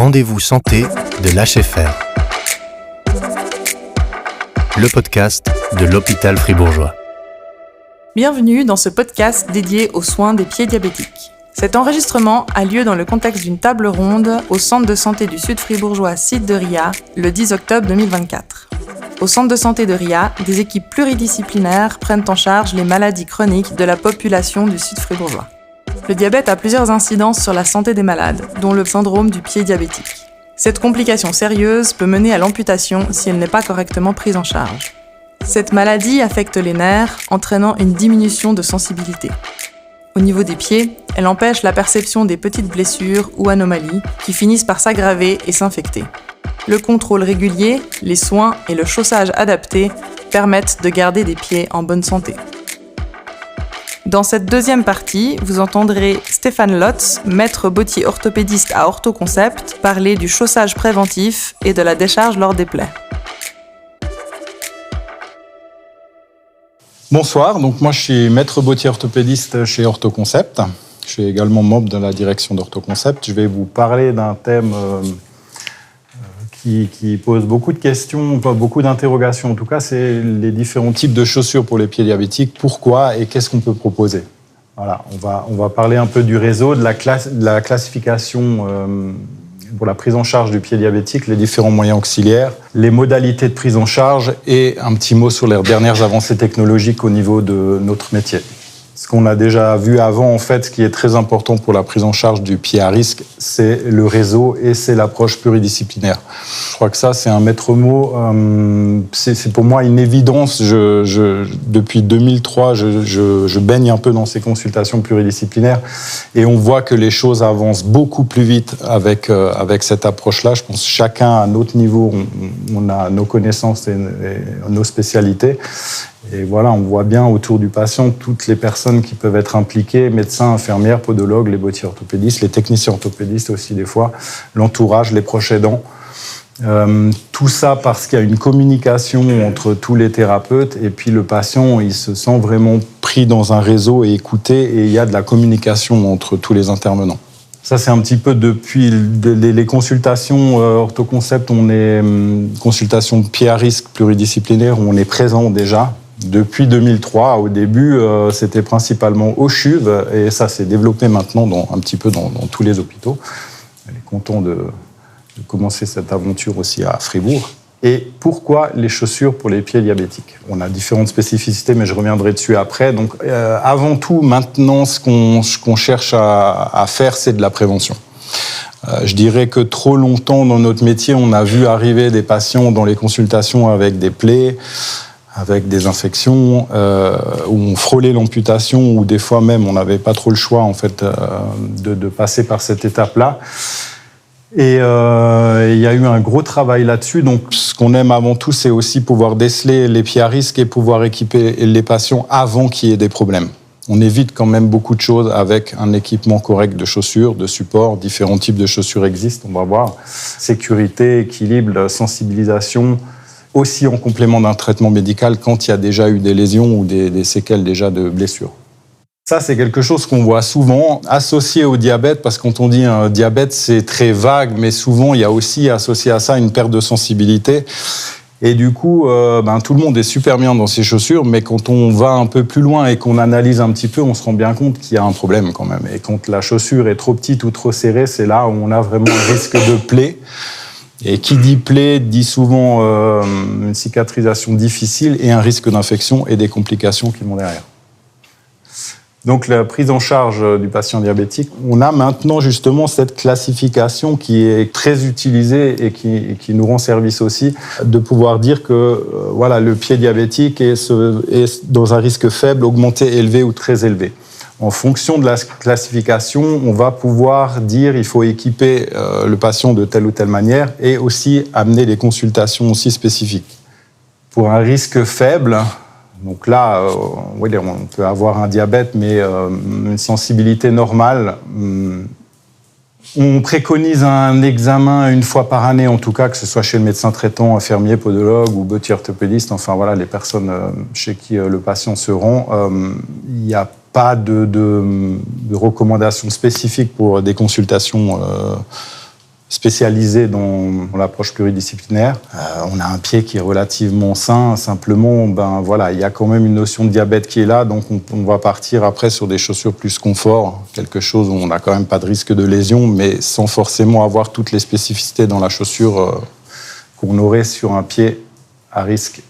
Rendez-vous santé de l'HFR. Le podcast de l'hôpital fribourgeois. Bienvenue dans ce podcast dédié aux soins des pieds diabétiques. Cet enregistrement a lieu dans le contexte d'une table ronde au centre de santé du Sud fribourgeois site de Ria, le 10 octobre 2024. Au centre de santé de Ria, des équipes pluridisciplinaires prennent en charge les maladies chroniques de la population du Sud fribourgeois. Le diabète a plusieurs incidences sur la santé des malades, dont le syndrome du pied diabétique. Cette complication sérieuse peut mener à l'amputation si elle n'est pas correctement prise en charge. Cette maladie affecte les nerfs, entraînant une diminution de sensibilité. Au niveau des pieds, elle empêche la perception des petites blessures ou anomalies qui finissent par s'aggraver et s'infecter. Le contrôle régulier, les soins et le chaussage adapté permettent de garder des pieds en bonne santé. Dans cette deuxième partie, vous entendrez Stéphane Lotz, maître bottier orthopédiste à Orthoconcept, parler du chaussage préventif et de la décharge lors des plaies. Bonsoir, donc moi je suis maître bottier orthopédiste chez Orthoconcept. Je suis également membre de la direction d'Orthoconcept. Je vais vous parler d'un thème qui pose beaucoup de questions, beaucoup d'interrogations. En tout cas, c'est les différents types de chaussures pour les pieds diabétiques. Pourquoi et qu'est-ce qu'on peut proposer ? Voilà, on va parler un peu du réseau, de la classification pour la prise en charge du pied diabétique, les différents moyens auxiliaires, les modalités de prise en charge et un petit mot sur les dernières avancées technologiques au niveau de notre métier. Ce qu'on a déjà vu avant, en fait, ce qui est très important pour la prise en charge du pied à risque, c'est le réseau et c'est l'approche pluridisciplinaire. Je crois que ça, c'est un maître mot. C'est pour moi une évidence. Depuis 2003, je baigne un peu dans ces consultations pluridisciplinaires et on voit que les choses avancent beaucoup plus vite avec cette approche-là. Je pense que chacun à notre niveau, on a nos connaissances et nos spécialités. Et voilà, on voit bien autour du patient toutes les personnes qui peuvent être impliquées, médecins, infirmières, podologues, les bottiers orthopédistes, les techniciens orthopédistes aussi des fois, l'entourage, les proches aidants. Tout ça parce qu'il y a une communication entre tous les thérapeutes et puis le patient, il se sent vraiment pris dans un réseau et écouté et il y a de la communication entre tous les intervenants. Ça, c'est un petit peu depuis les consultations Orthoconcept, on est consultation de pied à risque pluridisciplinaire où on est présent déjà. Depuis 2003, au début, c'était principalement au CHUV et ça s'est développé maintenant un petit peu dans tous les hôpitaux. On est content de commencer cette aventure aussi à Fribourg. Et pourquoi les chaussures pour les pieds diabétiques ? On a différentes spécificités, mais je reviendrai dessus après. Donc, avant tout, maintenant, ce qu'on cherche à faire, c'est de la prévention. Je dirais que trop longtemps dans notre métier, on a vu arriver des patients dans les consultations avec des plaies, avec des infections, où on frôlait l'amputation, ou des fois même on n'avait pas trop le choix en fait de passer par cette étape-là. Et il y a eu un gros travail là-dessus. Donc, ce qu'on aime avant tout, c'est aussi pouvoir déceler les pieds à risque et pouvoir équiper les patients avant qu'il y ait des problèmes. On évite quand même beaucoup de choses avec un équipement correct de chaussures, de supports. Différents types de chaussures existent, on va voir. Sécurité, équilibre, sensibilisation, aussi en complément d'un traitement médical quand il y a déjà eu des lésions ou des séquelles déjà de blessures. Ça, c'est quelque chose qu'on voit souvent associé au diabète, parce que quand on dit un diabète, c'est très vague, mais souvent, il y a aussi associé à ça une perte de sensibilité. Et du coup, tout le monde est super bien dans ses chaussures, mais quand on va un peu plus loin et qu'on analyse un petit peu, on se rend bien compte qu'il y a un problème quand même. Et quand la chaussure est trop petite ou trop serrée, c'est là où on a vraiment un risque de plaie. Et qui dit plaie dit souvent une cicatrisation difficile et un risque d'infection et des complications qui vont derrière. Donc la prise en charge du patient diabétique, on a maintenant justement cette classification qui est très utilisée et qui nous rend service aussi, de pouvoir dire que le pied diabétique est dans un risque faible, augmenté, élevé ou très élevé. En fonction de la classification, on va pouvoir dire qu'il faut équiper le patient de telle ou telle manière et aussi amener des consultations aussi spécifiques. Pour un risque faible, donc là, on peut avoir un diabète, mais une sensibilité normale. On préconise un examen une fois par année, en tout cas, que ce soit chez le médecin traitant, infirmier, podologue ou bottier orthopédiste, enfin voilà, les personnes chez qui le patient se rend. Il n'y a pas de recommandations spécifiques pour des consultations spécialisé dans l'approche pluridisciplinaire. On a un pied qui est relativement sain, simplement, il y a quand même une notion de diabète qui est là, donc on va partir après sur des chaussures plus confort, quelque chose où on n'a quand même pas de risque de lésion, mais sans forcément avoir toutes les spécificités dans la chaussure qu'on aurait sur un pied à risque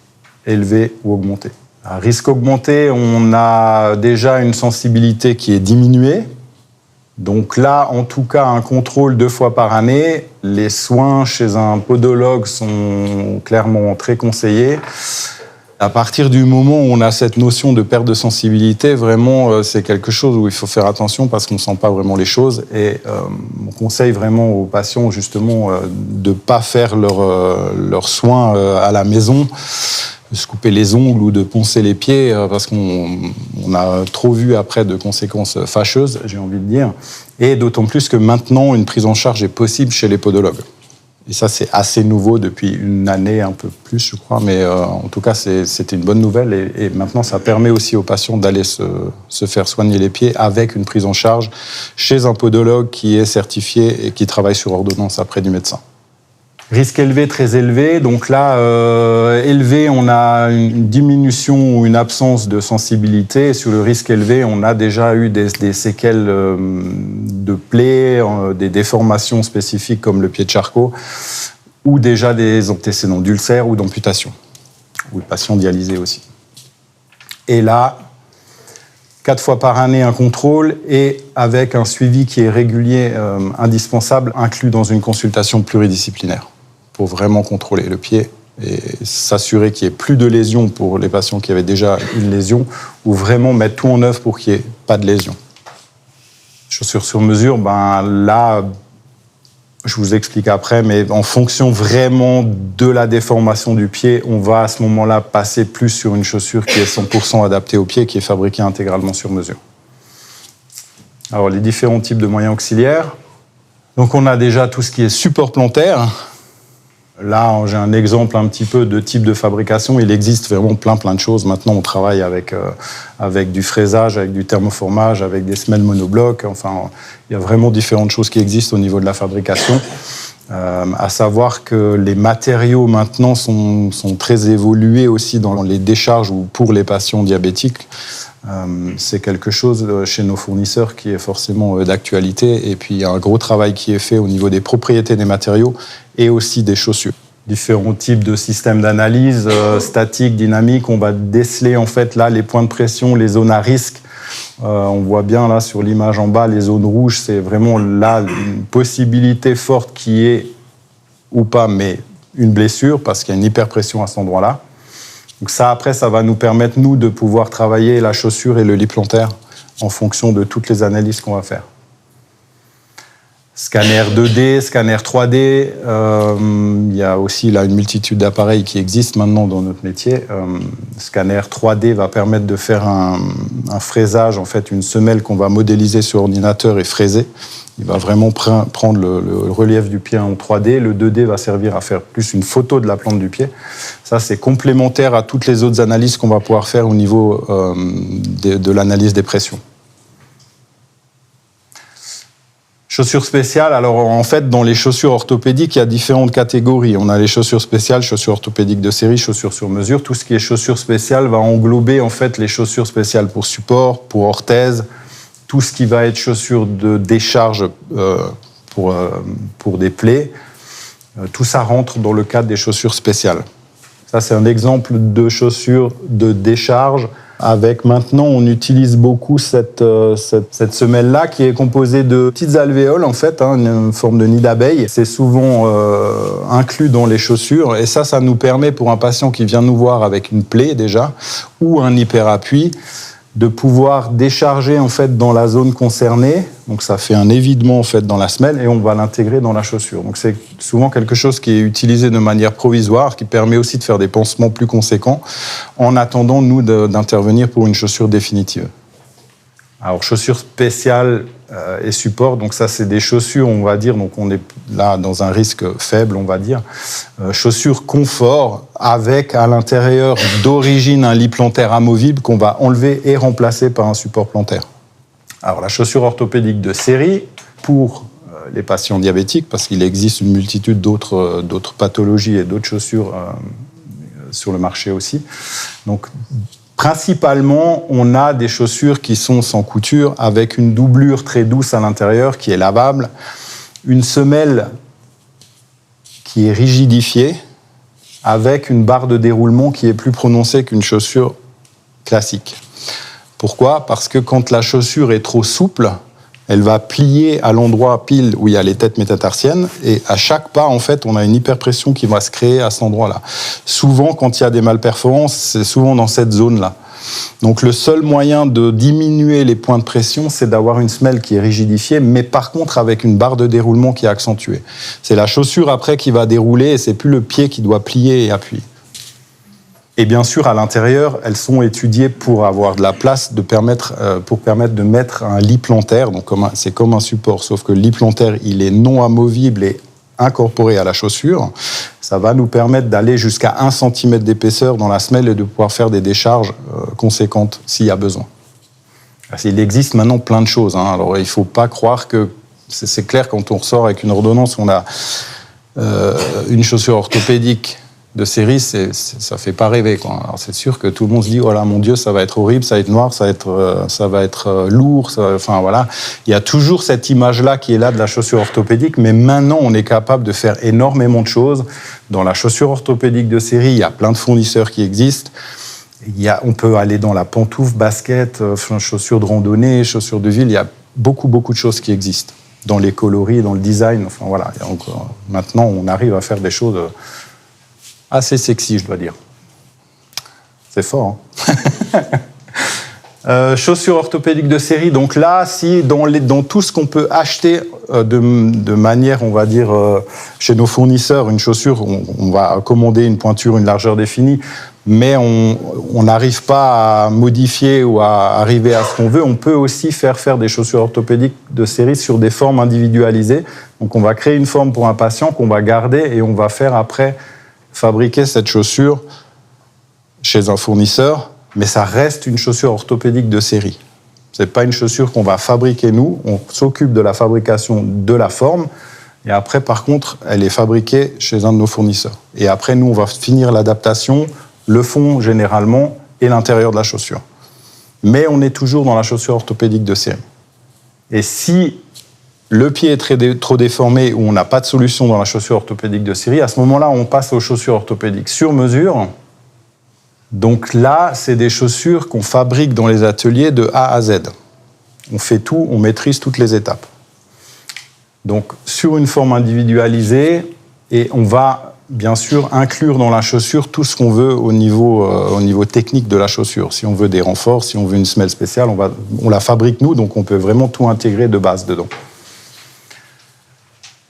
élevé ou augmenté. À risque augmenté, on a déjà une sensibilité qui est diminuée. Donc là, en tout cas, un contrôle 2 fois par année. Les soins chez un podologue sont clairement très conseillés. À partir du moment où on a cette notion de perte de sensibilité, vraiment, c'est quelque chose où il faut faire attention parce qu'on ne sent pas vraiment les choses. Et on conseille vraiment aux patients, justement, de ne pas faire leurs soins à la maison, de se couper les ongles ou de poncer les pieds, parce qu'on a trop vu après de conséquences fâcheuses, j'ai envie de dire. Et d'autant plus que maintenant, une prise en charge est possible chez les podologues. Et ça, c'est assez nouveau depuis une année, un peu plus, je crois. Mais en tout cas, c'était une bonne nouvelle. Et maintenant, ça permet aussi aux patients d'aller se faire soigner les pieds avec une prise en charge chez un podologue qui est certifié et qui travaille sur ordonnance après du médecin. Risque élevé, très élevé. Donc là, élevé, on a une diminution ou une absence de sensibilité. Sur le risque élevé, on a déjà eu des séquelles de plaies, des déformations spécifiques comme le pied de Charcot, ou déjà des antécédents d'ulcères ou d'amputation, ou le patient dialysé aussi. Et là, 4 fois par année, un contrôle et avec un suivi qui est régulier, indispensable, inclus dans une consultation pluridisciplinaire, pour vraiment contrôler le pied et s'assurer qu'il n'y ait plus de lésions pour les patients qui avaient déjà une lésion, ou vraiment mettre tout en œuvre pour qu'il n'y ait pas de lésion. Chaussures sur mesure, là, je vous explique après, mais en fonction vraiment de la déformation du pied, on va à ce moment-là passer plus sur une chaussure qui est 100% adaptée au pied, qui est fabriquée intégralement sur mesure. Alors, les différents types de moyens auxiliaires. Donc, on a déjà tout ce qui est support plantaire. Là, j'ai un exemple un petit peu de type de fabrication. Il existe vraiment plein de choses. Maintenant, on travaille avec du fraisage, avec du thermoformage, avec des semelles monoblocs. Enfin, il y a vraiment différentes choses qui existent au niveau de la fabrication. À savoir que les matériaux maintenant sont très évolués aussi dans les décharges ou pour les patients diabétiques. C'est quelque chose chez nos fournisseurs qui est forcément d'actualité. Et puis, il y a un gros travail qui est fait au niveau des propriétés des matériaux et aussi des chaussures. Différents types de systèmes d'analyse, statique, dynamique. On va déceler en fait là les points de pression, les zones à risque. On voit bien là sur l'image en bas, les zones rouges, c'est vraiment là une possibilité forte qui est, ou pas, mais une blessure parce qu'il y a une hyperpression à cet endroit-là. Donc ça, après, ça va nous permettre, nous, de pouvoir travailler la chaussure et le lit plantaire en fonction de toutes les analyses qu'on va faire. Scanner 2D, scanner 3D, il y a aussi là une multitude d'appareils qui existent maintenant dans notre métier. Scanner 3D va permettre de faire un fraisage, en fait, une semelle qu'on va modéliser sur ordinateur et fraiser. Il va vraiment prendre le relief du pied en 3D. Le 2D va servir à faire plus une photo de la plante du pied. Ça, c'est complémentaire à toutes les autres analyses qu'on va pouvoir faire au niveau de l'analyse des pressions. Chaussures spéciales, alors en fait, dans les chaussures orthopédiques, il y a différentes catégories. On a les chaussures spéciales, chaussures orthopédiques de série, chaussures sur mesure. Tout ce qui est chaussures spéciales va englober en fait les chaussures spéciales pour support, pour orthèse, tout ce qui va être chaussures de décharge pour des plaies. Tout ça rentre dans le cadre des chaussures spéciales. Ça, c'est un exemple de chaussures de décharge. Avec maintenant, on utilise beaucoup cette semelle-là qui est composée de petites alvéoles, en fait, une forme de nid d'abeille. C'est souvent inclus dans les chaussures. Et ça nous permet, pour un patient qui vient nous voir avec une plaie déjà, ou un hyperappui, de pouvoir décharger en fait dans la zone concernée. Donc ça fait un évidement en fait dans la semelle et on va l'intégrer dans la chaussure. Donc c'est souvent quelque chose qui est utilisé de manière provisoire, qui permet aussi de faire des pansements plus conséquents en attendant nous d'intervenir pour une chaussure définitive. Alors chaussures spéciales et support, donc ça c'est des chaussures, on va dire, donc on est là dans un risque faible, on va dire. Chaussures confort avec à l'intérieur d'origine un lit plantaire amovible qu'on va enlever et remplacer par un support plantaire. Alors la chaussure orthopédique de série, pour les patients diabétiques, parce qu'il existe une multitude d'autres pathologies et d'autres chaussures sur le marché aussi. Donc, principalement, on a des chaussures qui sont sans couture, avec une doublure très douce à l'intérieur, qui est lavable, une semelle qui est rigidifiée, avec une barre de déroulement qui est plus prononcée qu'une chaussure classique. Pourquoi ? Parce que quand la chaussure est trop souple, elle va plier à l'endroit pile où il y a les têtes métatarsiennes, et à chaque pas, en fait, on a une hyperpression qui va se créer à cet endroit-là. Souvent, quand il y a des malperformances, c'est souvent dans cette zone-là. Donc le seul moyen de diminuer les points de pression, c'est d'avoir une semelle qui est rigidifiée, mais par contre avec une barre de déroulement qui est accentuée. C'est la chaussure après qui va dérouler, et c'est plus le pied qui doit plier et appuyer. Et bien sûr, à l'intérieur, elles sont étudiées pour avoir de la place, pour permettre de mettre un lit plantaire. Donc c'est comme un support, sauf que le lit plantaire, il est non amovible et incorporé à la chaussure. Ça va nous permettre d'aller jusqu'à 1 cm d'épaisseur dans la semelle et de pouvoir faire des décharges conséquentes s'il y a besoin. Il existe maintenant plein de choses. Alors il ne faut pas croire que... C'est clair, quand on ressort avec une ordonnance, on a une chaussure orthopédique de série, ça ne fait pas rêver, quoi. Alors c'est sûr que tout le monde se dit, oh là, mon Dieu, ça va être horrible, ça va être noir, ça va être lourd. Enfin voilà, il y a toujours cette image-là qui est là de la chaussure orthopédique, mais maintenant on est capable de faire énormément de choses. Dans la chaussure orthopédique de série, il y a plein de fournisseurs qui existent. On peut aller dans la pantoufle, basket, chaussures de randonnée, chaussures de ville. Il y a beaucoup de choses qui existent dans les coloris, dans le design. Enfin voilà, maintenant on arrive à faire des choses assez sexy, je dois dire. C'est fort, hein. Chaussures orthopédiques de série. Donc là, si dans tout ce qu'on peut acheter de manière, on va dire, chez nos fournisseurs, une chaussure, on va commander une pointure, une largeur définie, mais on n'arrive pas à modifier ou à arriver à ce qu'on veut. On peut aussi faire des chaussures orthopédiques de série sur des formes individualisées. Donc on va créer une forme pour un patient qu'on va garder et on va faire après fabriquer cette chaussure chez un fournisseur, mais ça reste une chaussure orthopédique de série. Ce n'est pas une chaussure qu'on va fabriquer nous, on s'occupe de la fabrication de la forme, et après, par contre, elle est fabriquée chez un de nos fournisseurs. Et après, nous, on va finir l'adaptation, le fond généralement, et l'intérieur de la chaussure. Mais on est toujours dans la chaussure orthopédique de série. Et si le pied est trop déformé ou on n'a pas de solution dans la chaussure orthopédique de série, à ce moment-là, on passe aux chaussures orthopédiques sur mesure. Donc là, c'est des chaussures qu'on fabrique dans les ateliers de A à Z. On fait tout, on maîtrise toutes les étapes. Donc sur une forme individualisée, et on va bien sûr inclure dans la chaussure tout ce qu'on veut au niveau technique de la chaussure. Si on veut des renforts, si on veut une semelle spéciale, on la fabrique nous, donc on peut vraiment tout intégrer de base dedans.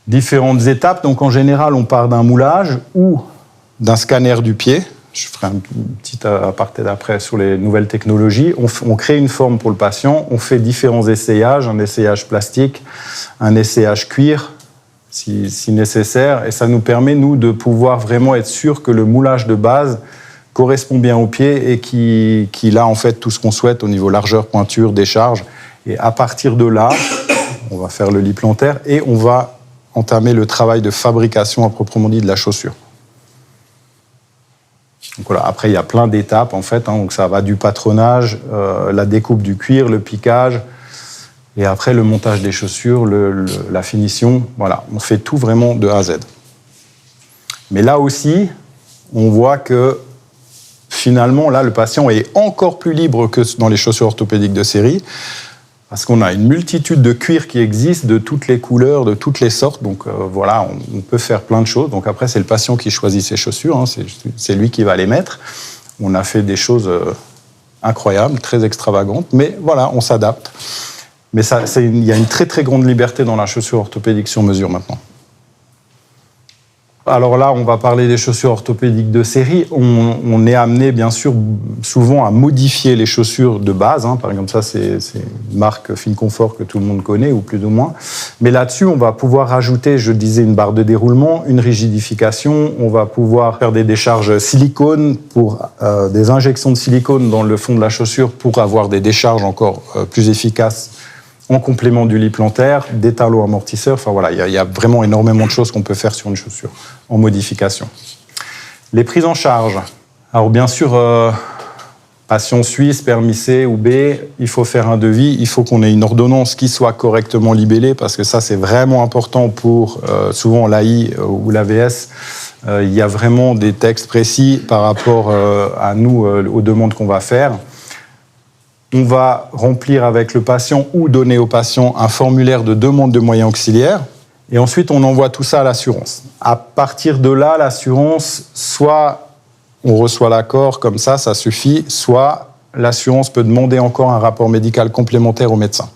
Différentes étapes. Donc, en général, on part d'un moulage ou d'un scanner du pied. Je ferai un petit aparté d'après sur les nouvelles technologies. On crée une forme pour le patient. On fait différents essayages, un essayage plastique, un essayage cuir, si nécessaire. Et ça nous permet, nous, de pouvoir vraiment être sûr que le moulage de base correspond bien au pied et qu'il a en fait tout ce qu'on souhaite au niveau largeur, pointure, décharge. Et à partir de là, on va faire le lit plantaire et on va entamer le travail de fabrication à proprement dit de la chaussure. Donc voilà, après, il y a plein d'étapes, en fait. Donc ça va du patronage, la découpe du cuir, le piquage, et après le montage des chaussures, la finition. Voilà, on fait tout vraiment de A à Z. Mais là aussi, on voit que finalement, là, le patient est encore plus libre que dans les chaussures orthopédiques de série, parce qu'on a une multitude de cuirs qui existent, de toutes les couleurs, de toutes les sortes. Donc voilà, on peut faire plein de choses. Donc après, c'est le patient qui choisit ses chaussures, hein, c'est lui qui va les mettre. On a fait des choses incroyables, très extravagantes, mais voilà, on s'adapte. Mais il y a une très très grande liberté dans la chaussure orthopédique sur mesure maintenant. Alors là, on va parler des chaussures orthopédiques de série. On est amené, bien sûr, souvent à modifier les chaussures de base. Hein. Par exemple, ça, c'est une marque Fine Confort que tout le monde connaît, ou plus ou moins. Mais là-dessus, on va pouvoir rajouter, je disais, une barre de déroulement, une rigidification. On va pouvoir faire des décharges silicone, des injections de silicone dans le fond de la chaussure pour avoir des décharges encore plus efficaces en complément du lit plantaire, des talons amortisseurs. Enfin voilà, il y a vraiment énormément de choses qu'on peut faire sur une chaussure en modification. Les prises en charge. Alors bien sûr, patient suisse, permis C ou B, il faut faire un devis, il faut qu'on ait une ordonnance qui soit correctement libellée, parce que ça c'est vraiment important pour souvent l'AI ou l'AVS. Il y a vraiment des textes précis par rapport à nous, aux demandes qu'on va faire. On va remplir avec le patient ou donner au patient un formulaire de demande de moyens auxiliaires. Et ensuite, on envoie tout ça à l'assurance. À partir de là, l'assurance, soit on reçoit l'accord, comme ça suffit, soit l'assurance peut demander encore un rapport médical complémentaire au médecin.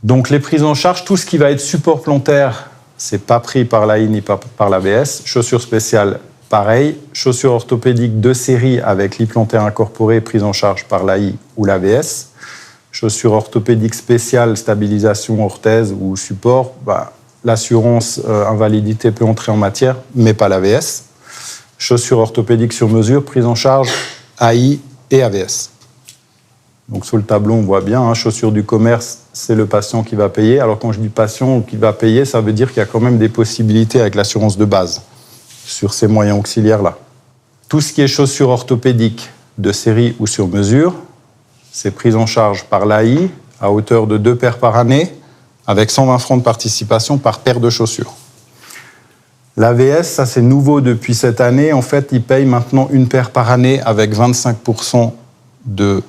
Donc les prises en charge, tout ce qui va être support plantaire, c'est pas pris par l'AI ni par l'AVS. Chaussures spéciales, pareil. Chaussures orthopédiques de série avec lit plantaire incorporé, prise en charge par l'AI ou l'AVS. Chaussures orthopédiques spéciales, stabilisation, orthèse ou support, l'assurance invalidité peut entrer en matière, mais pas l'AVS. Chaussures orthopédiques sur mesure, prise en charge AI et AVS. Donc sur le tableau, on voit bien, chaussures du commerce, c'est le patient qui va payer. Alors quand je dis patient qui va payer, ça veut dire qu'il y a quand même des possibilités avec l'assurance de base sur ces moyens auxiliaires-là. Tout ce qui est chaussures orthopédiques de série ou sur mesure, c'est pris en charge par l'AI à hauteur de 2 paires par année, avec 120 francs de participation par paire de chaussures. L'AVS, ça c'est nouveau depuis cette année. En fait, il paye maintenant 1 paire par année avec 25% de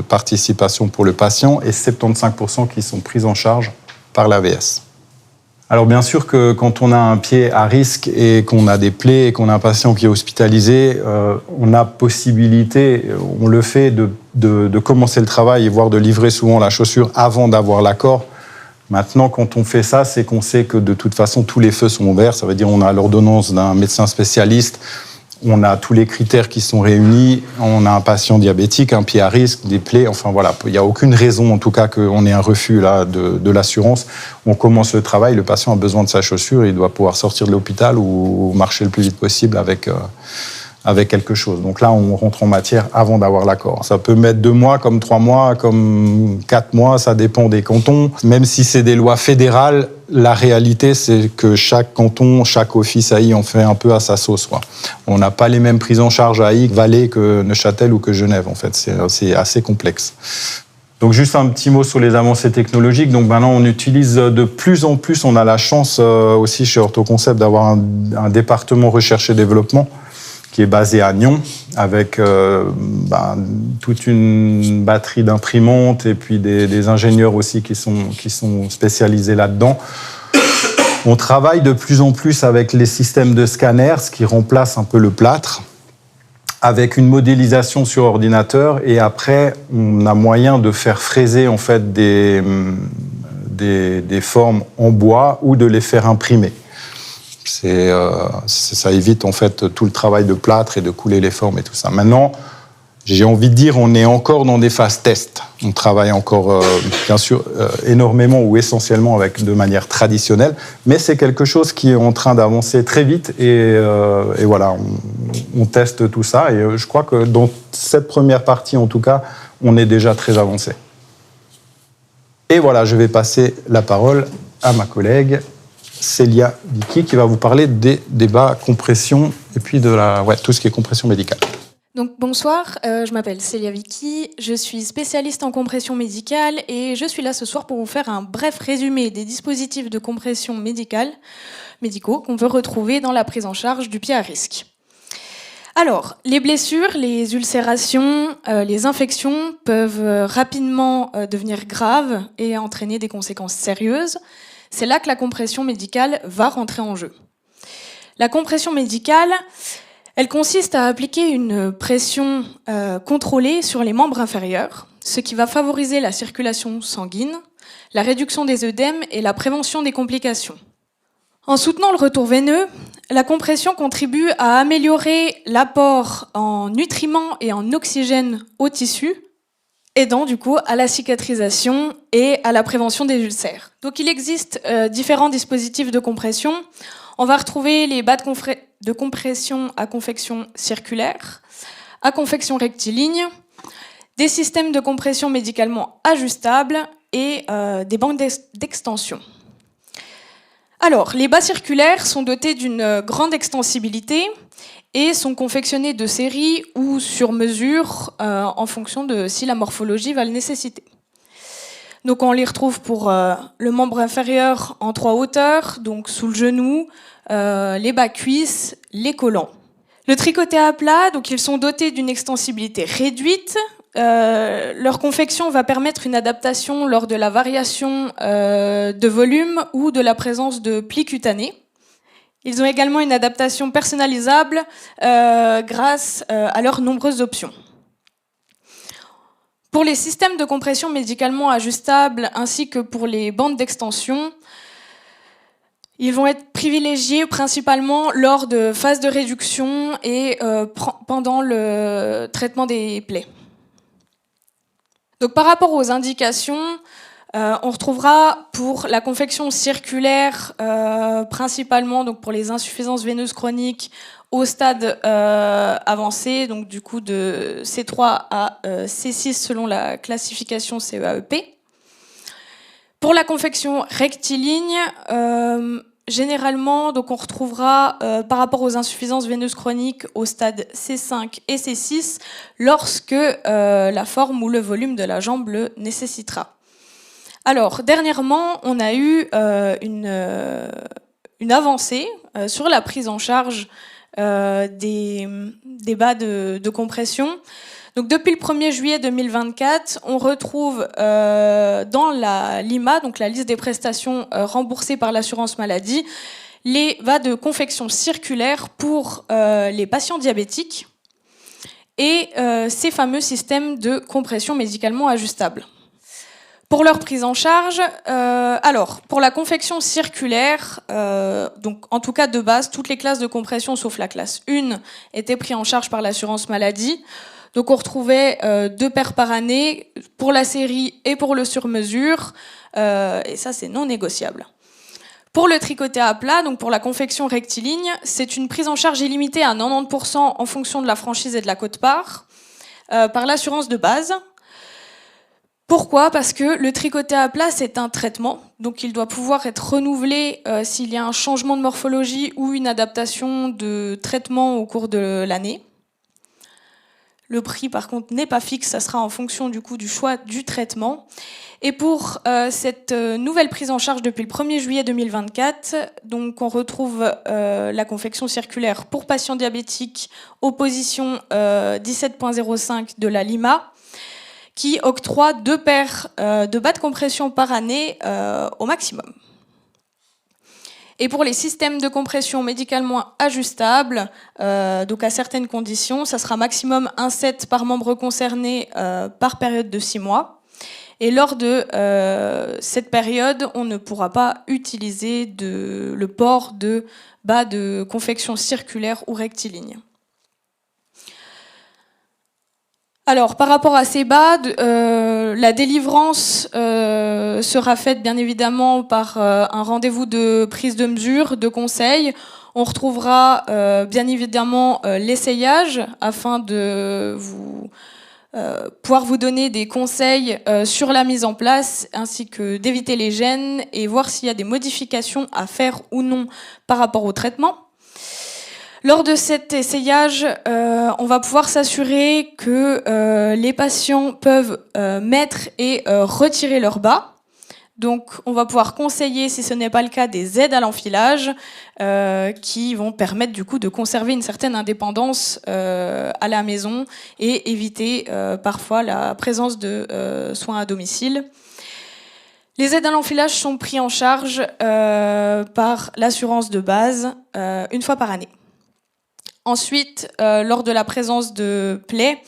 participation pour le patient et 75% qui sont pris en charge par l'AVS. Alors bien sûr que quand on a un pied à risque et qu'on a des plaies et qu'on a un patient qui est hospitalisé, on a possibilité, on le fait, de commencer le travail et voire de livrer souvent la chaussure avant d'avoir l'accord. Maintenant, quand on fait ça, c'est qu'on sait que de toute façon, tous les feux sont ouverts. Ça veut dire qu'on a l'ordonnance d'un médecin spécialiste, on a tous les critères qui sont réunis, on a un patient diabétique, un pied à risque, des plaies, enfin voilà, il n'y a aucune raison en tout cas qu'on ait un refus là, de l'assurance. On commence le travail, le patient a besoin de sa chaussure, il doit pouvoir sortir de l'hôpital ou marcher le plus vite possible avec quelque chose. Donc là, on rentre en matière avant d'avoir l'accord. Ça peut mettre 2 mois, comme 3 mois, comme 4 mois, ça dépend des cantons. Même si c'est des lois fédérales, la réalité, c'est que chaque canton, chaque office AI en fait un peu à sa sauce, quoi. On n'a pas les mêmes prises en charge à AI que Valais, que Neuchâtel ou que Genève, en fait. C'est assez complexe. Donc juste un petit mot sur les avancées technologiques. Donc maintenant, on utilise de plus en plus, on a la chance aussi chez Orthoconcept d'avoir un département recherche et développement qui est basé à Nyon, avec toute une batterie d'imprimantes et puis des ingénieurs aussi qui sont spécialisés là-dedans. On travaille de plus en plus avec les systèmes de scanners, ce qui remplace un peu le plâtre, avec une modélisation sur ordinateur, et après, on a moyen de faire fraiser en fait des formes en bois ou de les faire imprimer. Ça évite en fait tout le travail de plâtre et de couler les formes et tout ça. Maintenant, j'ai envie de dire, on est encore dans des phases test. On travaille encore, bien sûr, énormément ou essentiellement de manière traditionnelle, mais c'est quelque chose qui est en train d'avancer très vite et voilà, on teste tout ça et je crois que dans cette première partie, en tout cas, on est déjà très avancé. Et voilà, je vais passer la parole à ma collègue Célia Vicky qui va vous parler des débats compression et puis de tout ce qui est compression médicale. Donc bonsoir, je m'appelle Célia Vicky, je suis spécialiste en compression médicale et je suis là ce soir pour vous faire un bref résumé des dispositifs de compression médicaux qu'on peut retrouver dans la prise en charge du pied à risque. Alors, les blessures, les ulcérations, les infections peuvent rapidement devenir graves et entraîner des conséquences sérieuses. C'est là que la compression médicale va rentrer en jeu. La compression médicale, elle consiste à appliquer une pression contrôlée sur les membres inférieurs, ce qui va favoriser la circulation sanguine, la réduction des œdèmes et la prévention des complications. En soutenant le retour veineux, la compression contribue à améliorer l'apport en nutriments et en oxygène aux tissus, aidant du coup à la cicatrisation et à la prévention des ulcères. Donc il existe différents dispositifs de compression. On va retrouver les bas de compression à confection circulaire, à confection rectiligne, des systèmes de compression médicalement ajustables et des bandes d'extension. Alors, les bas circulaires sont dotés d'une grande extensibilité et sont confectionnés de série ou sur mesure en fonction de si la morphologie va le nécessiter. Donc on les retrouve pour le membre inférieur en 3 hauteurs, donc sous le genou, les bas cuisses, les collants. Le tricoté à plat, donc ils sont dotés d'une extensibilité réduite. Leur confection va permettre une adaptation lors de la variation de volume ou de la présence de plis cutanés. Ils ont également une adaptation personnalisable grâce à leurs nombreuses options. Pour les systèmes de compression médicalement ajustables ainsi que pour les bandes d'extension, ils vont être privilégiés principalement lors de phases de réduction et pendant le traitement des plaies. Donc, par rapport aux indications, on retrouvera pour la confection circulaire, principalement donc pour les insuffisances veineuses chroniques au stade avancé, donc du coup de C3 à C6 selon la classification CEAEP. Pour la confection rectiligne, généralement, donc on retrouvera par rapport aux insuffisances veineuses chroniques au stade C5 et C6 lorsque la forme ou le volume de la jambe le nécessitera. Alors, dernièrement, on a eu une avancée sur la prise en charge des bas de compression. Donc, depuis le 1er juillet 2024, on retrouve dans la LIMA, donc la liste des prestations remboursées par l'assurance maladie, les bas de confection circulaire pour les patients diabétiques et ces fameux systèmes de compression médicalement ajustables. Pour leur prise en charge, alors pour la confection circulaire, donc en tout cas de base, toutes les classes de compression sauf la classe 1 étaient prises en charge par l'assurance maladie. Donc on retrouvait 2 paires par année pour la série et pour le sur-mesure, et ça c'est non négociable. Pour le tricoté à plat, donc pour la confection rectiligne, c'est une prise en charge illimitée à 90% en fonction de la franchise et de la quote-part par l'assurance de base. Pourquoi ? Parce que le tricoté à plat, c'est un traitement, donc il doit pouvoir être renouvelé s'il y a un changement de morphologie ou une adaptation de traitement au cours de l'année. Le prix, par contre, n'est pas fixe, ça sera en fonction du coup du choix du traitement. Et pour cette nouvelle prise en charge depuis le 1er juillet 2024, donc on retrouve la confection circulaire pour patients diabétiques aux positions 17.05 de la LIMA, qui octroie 2 paires de bas de compression par année au maximum. Et pour les systèmes de compression médicalement ajustables, donc à certaines conditions, ça sera maximum un set par membre concerné par période de 6 mois. Et lors de cette période, on ne pourra pas utiliser le port de bas de confection circulaire ou rectiligne. Alors, par rapport à ces bas, la délivrance sera faite bien évidemment par un rendez-vous de prise de mesure, de conseil. On retrouvera bien évidemment l'essayage afin de pouvoir vous donner des conseils sur la mise en place ainsi que d'éviter les gênes et voir s'il y a des modifications à faire ou non par rapport au traitement. Lors de cet essayage, on va pouvoir s'assurer que les patients peuvent mettre et retirer leurs bas. Donc, on va pouvoir conseiller, si ce n'est pas le cas, des aides à l'enfilage qui vont permettre du coup de conserver une certaine indépendance à la maison et éviter parfois la présence de soins à domicile. Les aides à l'enfilage sont prises en charge par l'assurance de base une fois par année. Ensuite, lors de la présence de plaies,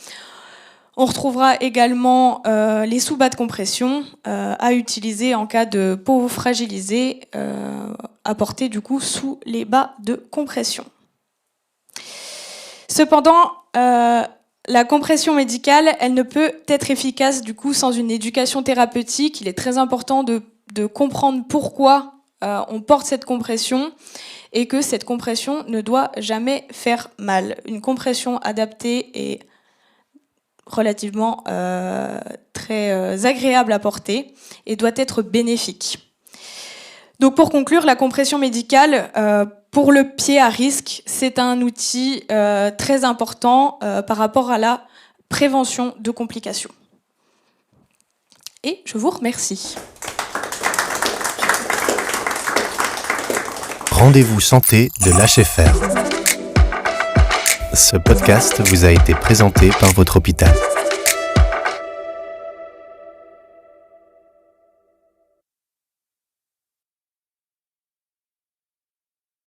on retrouvera également les sous-bas de compression à utiliser en cas de peau fragilisée, à porter du coup sous les bas de compression. Cependant, la compression médicale, elle ne peut être efficace du coup sans une éducation thérapeutique. Il est très important de comprendre pourquoi on porte cette compression et que cette compression ne doit jamais faire mal. Une compression adaptée est relativement très agréable à porter et doit être bénéfique. Donc pour conclure, la compression médicale pour le pied à risque, c'est un outil très important par rapport à la prévention de complications. Et je vous remercie. Rendez-vous santé de l'HFR. Ce podcast vous a été présenté par votre hôpital.